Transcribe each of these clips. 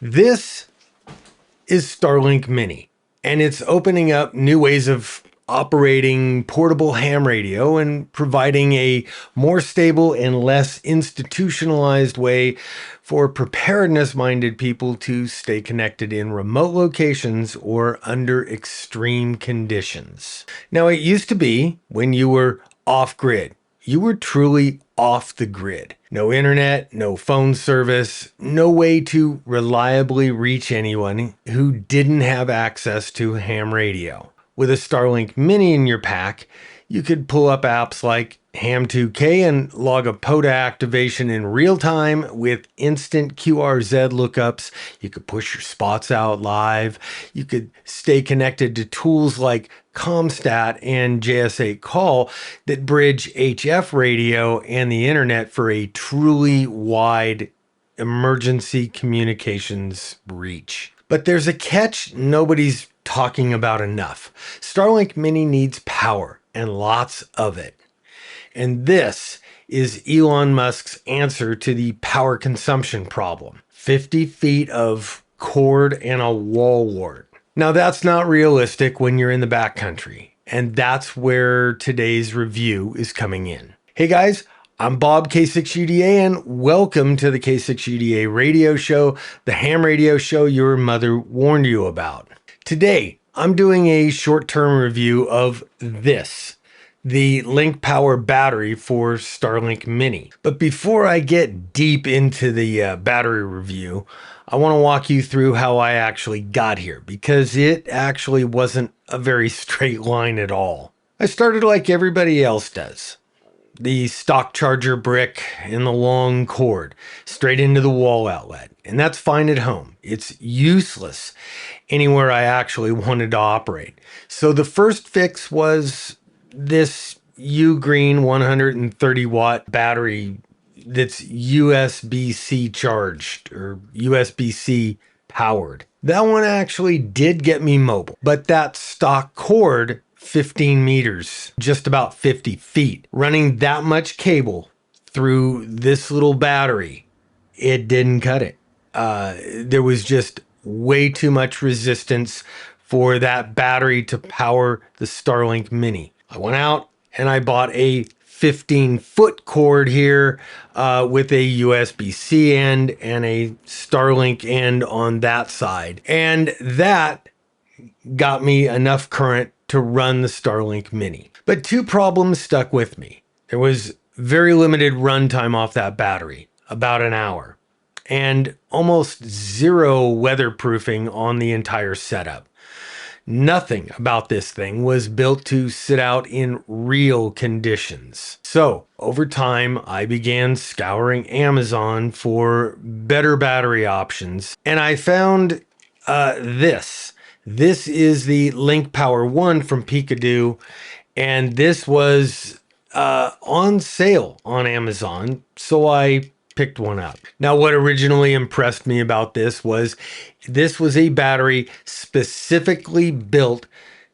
This is Starlink Mini, and it's opening up new ways of operating portable ham radio and providing a more stable and less institutionalized way for preparedness-minded people to stay connected in remote locations or under extreme conditions. Now, it used to be when you were off-grid. You were truly off the grid. No internet, no phone service, no way to reliably reach anyone who didn't have access to ham radio. With a Starlink Mini in your pack, you could pull up apps like Ham2K and log a POTA activation in real time with instant QRZ lookups. You could push your spots out live. You could stay connected to tools like CommStat and JS8 Call that bridge HF radio and the internet for a truly wide emergency communications reach. But there's a catch nobody's talking about enough. Starlink Mini needs power and lots of it. And this is Elon Musk's answer to the power consumption problem. 50 feet of cord and a wall wart. Now that's not realistic when you're in the backcountry, and that's where today's review is coming in. Hey guys, I'm Bob K6UDA and welcome to the K6UDA radio show, the ham radio show your mother warned you about. Today, I'm doing a short-term review of this, the LinkPower battery for Starlink Mini. But before I get deep into the battery review, I want to walk you through how I actually got here, because it actually wasn't a very straight line at all. I started like everybody else does. The stock charger brick and the long cord straight into the wall outlet. And that's fine at home. It's useless anywhere I actually wanted to operate. So the first fix was this Ugreen 130 watt battery that's USB-C charged or USB-C powered. That one actually did get me mobile, but that stock cord 15 meters, just about 50 feet. Running that much cable through this little battery, it didn't cut it. There was just way too much resistance for that battery to power the Starlink Mini. I went out and I bought a 15-foot cord here with a USB-C end and a Starlink end on that side. And that got me enough current to run the Starlink Mini. But two problems stuck with me. There was very limited runtime off that battery, about an hour, and almost zero weatherproofing on the entire setup. Nothing about this thing was built to sit out in real conditions. So over time, I began scouring Amazon for better battery options, and I found this. This is the LinkPower 1 from PeakDo, and this was on sale on Amazon, so I picked one up. Now, what originally impressed me about this was a battery specifically built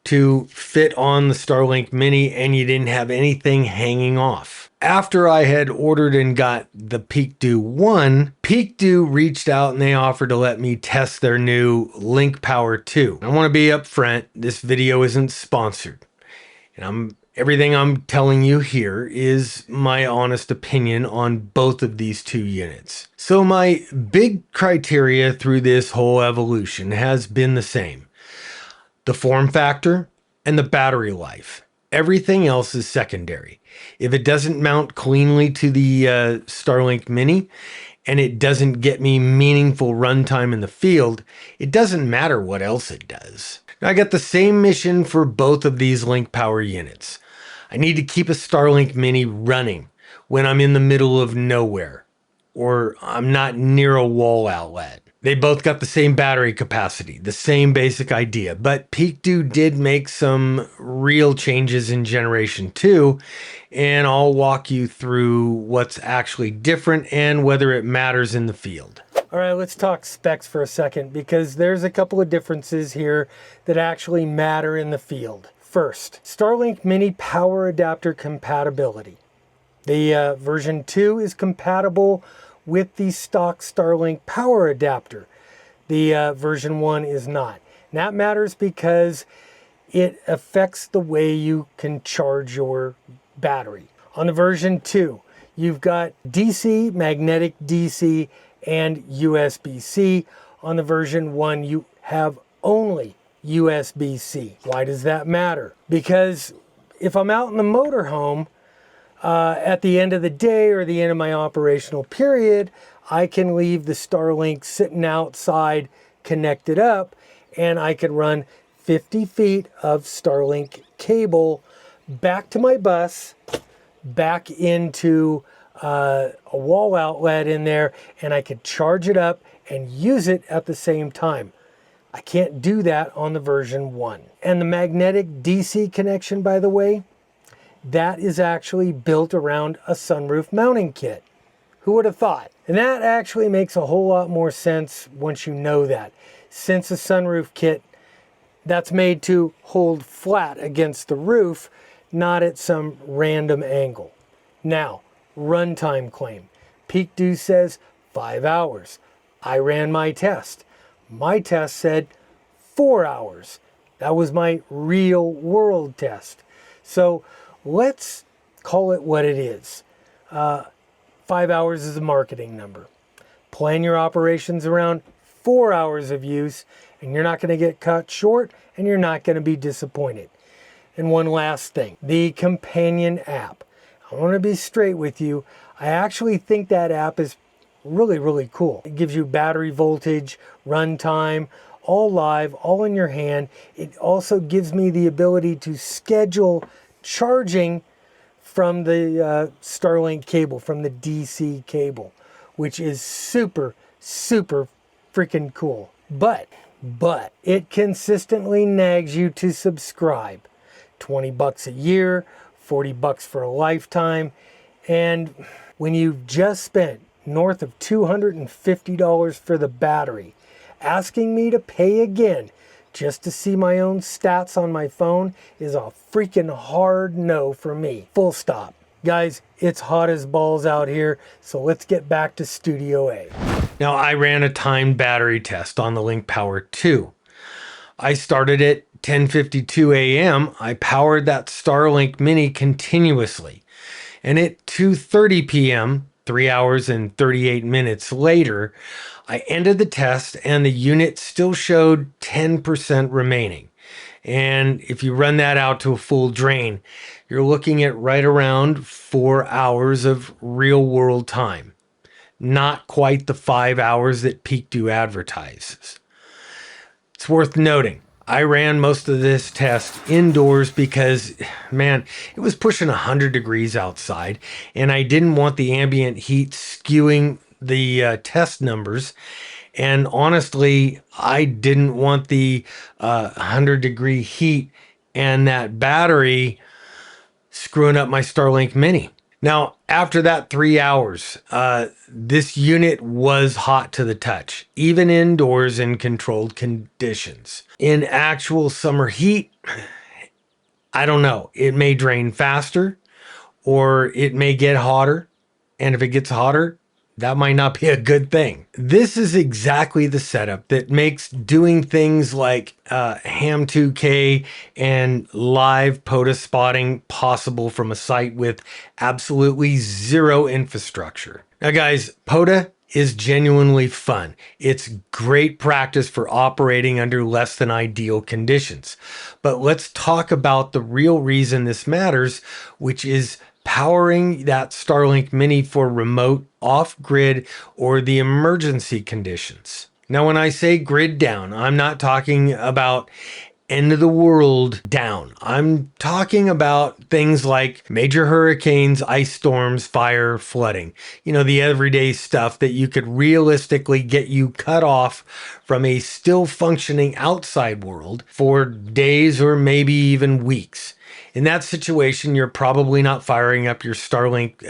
to fit on the Starlink Mini, and you didn't have anything hanging off. After I had ordered and got the PeakDo 1, PeakDo reached out and they offered to let me test their new LinkPower 2. I want to be upfront, this video isn't sponsored. And everything I'm telling you here is my honest opinion on both of these two units. So my big criteria through this whole evolution has been the same. The form factor and the battery life. Everything else is secondary. If it doesn't mount cleanly to the Starlink Mini and it doesn't get me meaningful runtime in the field, it doesn't matter what else it does. Now, I got the same mission for both of these LinkPower units. I need to keep a Starlink Mini running when I'm in the middle of nowhere or I'm not near a wall outlet. They both got the same battery capacity, the same basic idea, but PeakDo did make some real changes in Generation 2, and I'll walk you through what's actually different and whether it matters in the field. All right, let's talk specs for a second, because there's a couple of differences here that actually matter in the field. First, Starlink Mini power adapter compatibility. The version 2 is compatible with the stock Starlink power adapter. The version 1 is not. And that matters because it affects the way you can charge your battery. On the version 2, you've got DC, magnetic DC, and USB-C. On the version 1, you have only USB-C. Why does that matter? Because if I'm out in the motorhome, at the end of the day or the end of my operational period, I can leave the Starlink sitting outside connected up, and I can run 50 feet of Starlink cable back to my bus, back into a wall outlet in there, and I could charge it up and use it at the same time. I can't do that on the version 1. And the magnetic DC connection, by the way, that is actually built around a sunroof mounting kit. Who would have thought? And that actually makes a whole lot more sense once you know that. Since a sunroof kit that's made to hold flat against the roof, not at some random angle. Now, runtime claim. PeakDo says 5 hours. I ran my test. My test said 4 hours. That was my real world test. So let's call it what it is. 5 hours is a marketing number. Plan your operations around 4 hours of use, and you're not going to get cut short, and you're not going to be disappointed. And one last thing, the companion app. I want to be straight with you. I actually think that app is really, really cool. It gives you battery voltage, runtime, all live, all in your hand. It also gives me the ability to schedule charging from the Starlink cable, from the DC cable, which is super, super freaking cool. But it consistently nags you to subscribe. 20 bucks a year, 40 bucks for a lifetime. And when you've just spent north of $250 for the battery, asking me to pay again just to see my own stats on my phone is a freaking hard no for me. Full stop. Guys, it's hot as balls out here, so let's get back to Studio A. Now, I ran a timed battery test on the LinkPower 2. I started at 10:52 a.m. I powered that Starlink Mini continuously. And at 2:30 p.m., 3 hours and 38 minutes later, I ended the test and the unit still showed 10% remaining. And if you run that out to a full drain, you're looking at right around 4 hours of real world time. Not quite the 5 hours that PeakDo advertises. It's worth noting, I ran most of this test indoors because, man, it was pushing 100 degrees outside, and I didn't want the ambient heat skewing the test numbers. And honestly, I didn't want the 100-degree heat and that battery screwing up my Starlink Mini. Now, after that 3 hours, this unit was hot to the touch, even indoors in controlled conditions. In actual summer heat, I don't know. It may drain faster or it may get hotter. And if it gets hotter, that might not be a good thing. This is exactly the setup that makes doing things like ham 2K and live POTA spotting possible from a site with absolutely zero infrastructure. Now guys, POTA is genuinely fun. It's great practice for operating under less than ideal conditions. But let's talk about the real reason this matters, which is powering that Starlink Mini for remote, off-grid, or the emergency conditions. Now, when I say grid down, I'm not talking about end of the world down. I'm talking about things like major hurricanes, ice storms, fire, flooding. You know, the everyday stuff that you could realistically get you cut off from a still functioning outside world for days or maybe even weeks. In that situation, you're probably not firing up your Starlink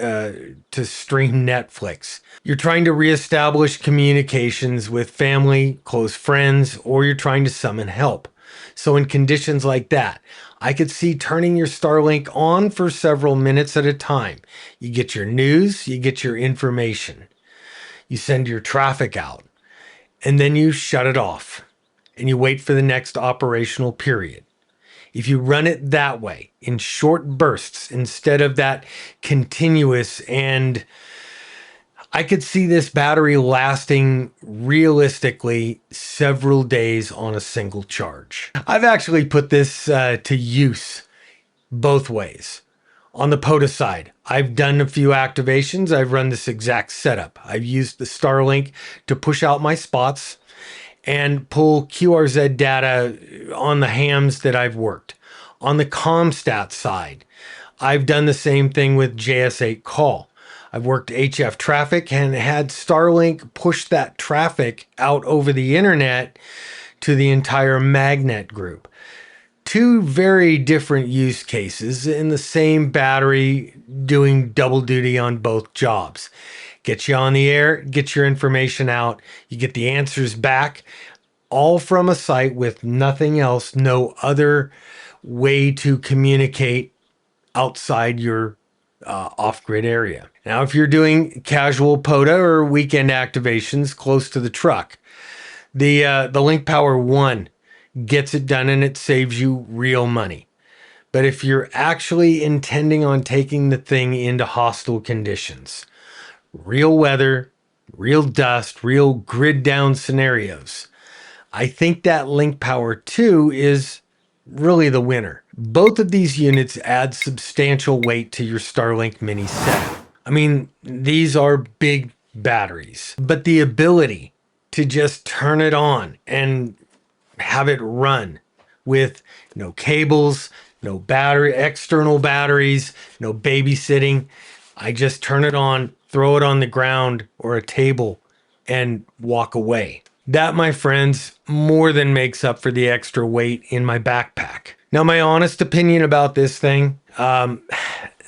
to stream Netflix. You're trying to reestablish communications with family, close friends, or you're trying to summon help. So in conditions like that, I could see turning your Starlink on for several minutes at a time. You get your news, you get your information. You send your traffic out. and then you shut it off and you wait for the next operational period. If you run it that way in short bursts instead of that continuous, and I could see this battery lasting realistically several days on a single charge. I've actually put this to use both ways. On the POTA side, I've done a few activations. I've run this exact setup. I've used the Starlink to push out my spots and pull QRZ data on the hams that I've worked. On the CommStat side, I've done the same thing with JS8 call. I've worked HF traffic and had Starlink push that traffic out over the internet to the entire magnet group. Two very different use cases in the same battery doing double duty on both jobs. Get you on the air, get your information out, you get the answers back, all from a site with nothing else, no other way to communicate outside your off-grid area. Now, if you're doing casual POTA or weekend activations close to the truck, the LinkPower 1 gets it done and it saves you real money. But if you're actually intending on taking the thing into hostile conditions, real weather, real dust, real grid down scenarios, I think that LinkPower 2 is really the winner. Both of these units add substantial weight to your Starlink Mini setup. I mean, these are big batteries, but the ability to just turn it on and have it run with no cables, no battery, external batteries, no babysitting. I just turn it on, throw it on the ground or a table and walk away. That, my friends, more than makes up for the extra weight in my backpack. Now, my honest opinion about this thing,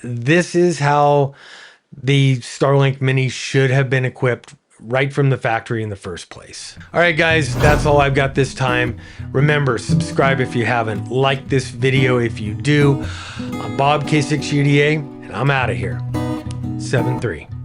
this is how the Starlink Mini should have been equipped right from the factory in the first place. All right, guys, that's all I've got this time. Remember, subscribe if you haven't. Like this video if you do. I'm Bob K6UDA, and I'm out of here. 7-3.